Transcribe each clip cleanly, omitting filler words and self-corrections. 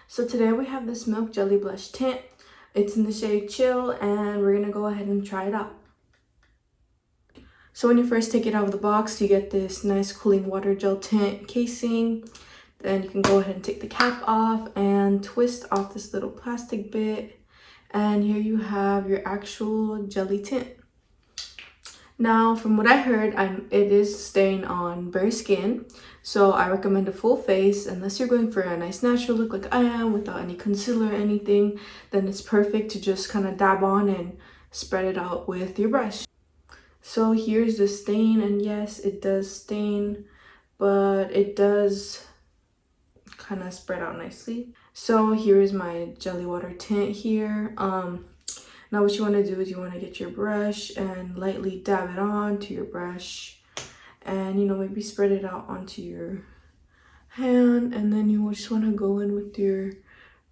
So today we have this Milk Jelly Blush Tint. It's in the shade Chill, and we're gonna go ahead and try it out. So when you first take it out of the box, you get this nice cooling water gel tint casing. Then you can go ahead and take the cap off and twist off this little plastic bit. And here you have your actual jelly tint. Now, from what I heard, it is staying on bare skin. So I recommend a full face unless you're going for a nice natural look like I am without any concealer or anything. Then it's perfect to just kind of dab on and spread it out with your brush. So here's the stain, and yes, it does stain, but it does kind of spread out nicely. So here is my jelly water tint here. Now what you want to do is you want to get your brush and lightly dab it onto your brush, and maybe spread it out onto your hand, and then you just want to go in with your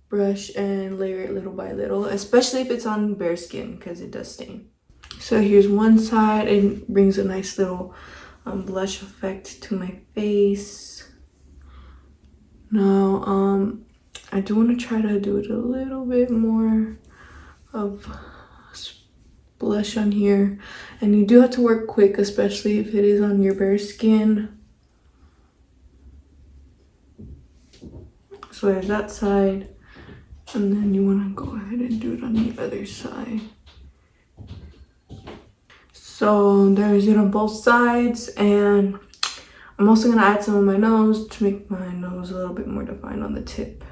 brush and layer it little by little, especially if it's on bare skin because it does stain. So here's one side. It brings a nice little blush effect to my face. Now I do want to try to do it a little bit more of blush on here, and you do have to work quick, especially if it is on your bare skin. So there's that side, and then you want to go ahead and do it on the other side. So there's it on both sides, and I'm also going to add some on my nose to make my nose a little bit more defined on the tip.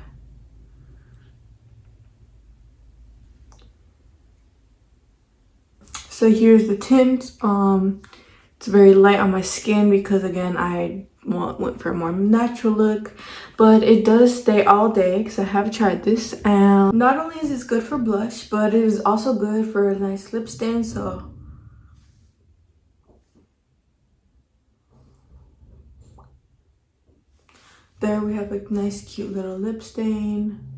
So here's the tint. It's very light on my skin because, again, I went for a more natural look, but it does stay all day because I have tried this, and not only is this good for blush, but it is also good for a nice lip stain. So there we have a nice cute little lip stain.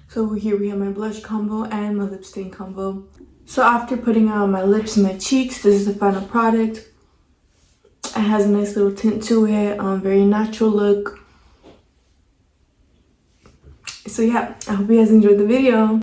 So here we have my blush combo and my lip stain combo. So after putting on my lips and my cheeks, this is the final product. It has a nice little tint to it, very natural look. So yeah, I hope you guys enjoyed the video.